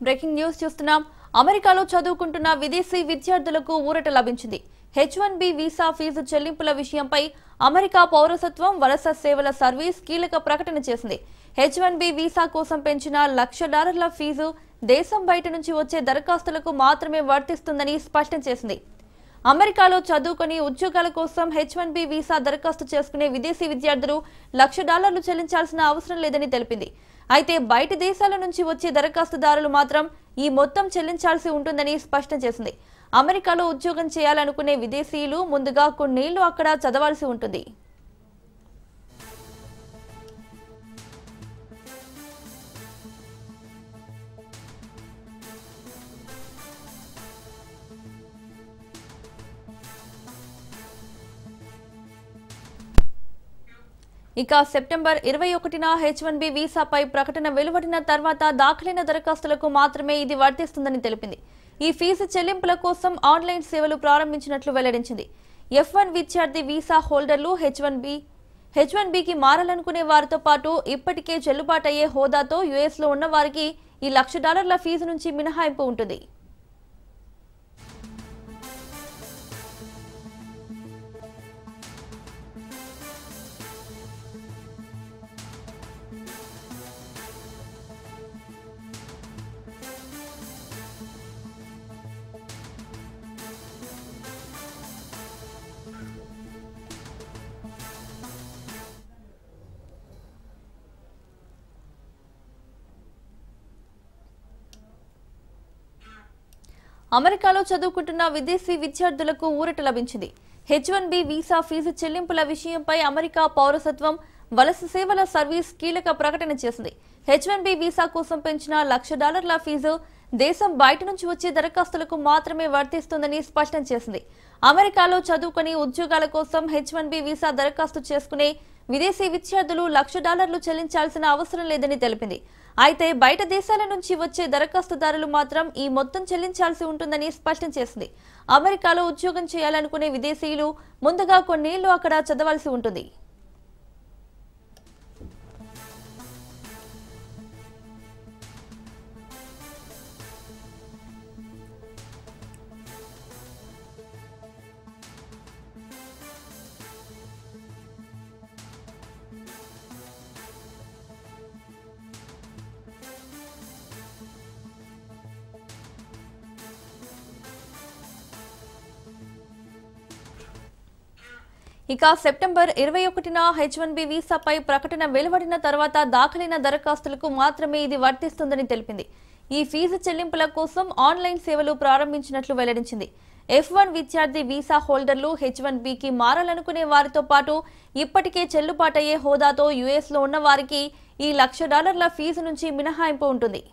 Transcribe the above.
Breaking news చూస్తున్నాం. అమెరికాలో చదువుకుంటున్న విదేశీ విద్యార్థులకు ఊరట లభించింది. H1B వీసా ఫీజు చెల్లింపుల విషయంపై అమెరికా పౌరసత్వం వలస సేవల సర్వీస్ కీలక ప్రకటన చేసింది. H1B వీసా కోసం పెంచిన $1,00,000 ఫీజు దేశం బయట నుంచి వచ్చే దరఖాస్తులకు మాత్రమే వర్తిస్తుందని స్పష్టం చేసింది. అమెరికాలో చదువుకొని ఉద్యోగాల కోసం H1B వీసా దరఖాస్తు చేసుకునే విదేశీ విద్యార్థులు $1,00,000 చెల్లించాల్సిన అవసరం లేదని తెలిపింది. అయితే బయట దేశాల నుంచి వచ్చే దరఖాస్తుదారులు మాత్రం ఈ మొత్తం చెల్లించాల్సి ఉంటుందని స్పష్టం చేసింది. అమెరికాలో ఉద్యోగం చేయాలనుకునే విదేశీయులు ముందుగా కొన్నేళ్లు అక్కడ చదవాల్సి ఉంటుంది. ఇక సెప్టెంబర్ 21న H1B వీసాపై ప్రకటన వెలువడిన తర్వాత దాఖలైన దరఖాస్తులకు మాత్రమే ఇది వర్తిస్తుందని తెలిపింది. ఈ ఫీజు చెల్లింపుల కోసం ఆన్లైన్ సేవలు ప్రారంభించినట్లు వెల్లడించింది. F1 విద్యార్థి వీసా హోల్డర్లు H1Bకి మారాలనుకునే వారితో పాటు ఇప్పటికే చెల్లుబాటయ్యే హోదాతో యుఎస్లో ఉన్న వారికి ఈ $1,00,000 ఫీజు నుంచి మినహాయింపు ఉంటుంది. అమెరికాలో చదువుకుంటున్న విదేశీ విద్యార్థులకు ఊరట లభించింది. H1B వీసా ఫీజు చెల్లింపుల విషయంపై అమెరికా పౌరసత్వం వలస సేవల సర్వీస్ కీలక ప్రకటన చేసింది. H1B వీసా కోసం పెంచిన $1,00,000 ఫీజు దేశం బయట నుంచి వచ్చే దరఖాస్తులకు మాత్రమే వర్తిస్తుందని స్పష్టం చేసింది. అమెరికాలో చదువుకుని ఉద్యోగాల కోసం H1B వీసా దరఖాస్తు చేసుకునే విదేశీ విద్యార్థులు $1,00,000 చెల్లించాల్సిన అవసరం లేదని తెలిపింది. అయితే బయట దేశాల నుంచి వచ్చే దరఖాస్తుదారులు మాత్రం ఈ మొత్తం చెల్లించాల్సి ఉంటుందని స్పష్టం చేసింది. అమెరికాలో ఉద్యోగం చేయాలనుకునే విదేశీయులు ముందుగా కొన్నేళ్లు అక్కడ చదవాల్సి ఉంటుంది. ఇక సెప్టెంబర్ 21న H1B వీసాపై ప్రకటన వెలువడిన తర్వాత దాఖలైన దరఖాస్తులకు మాత్రమే ఇది వర్తిస్తుందని తెలిపింది. ఈ ఫీజు చెల్లింపుల కోసం ఆన్లైన్ సేవలు ప్రారంభించినట్లు వెల్లడించింది. F1 విద్యార్థి వీసా హోల్డర్లు H1Bకి మారాలనుకునే వారితో పాటు ఇప్పటికే చెల్లుబాటయ్యే హోదాతో యుఎస్లో ఉన్న వారికి ఈ $1,00,000 ఫీజు నుంచి మినహాయింపు ఉంటుంది.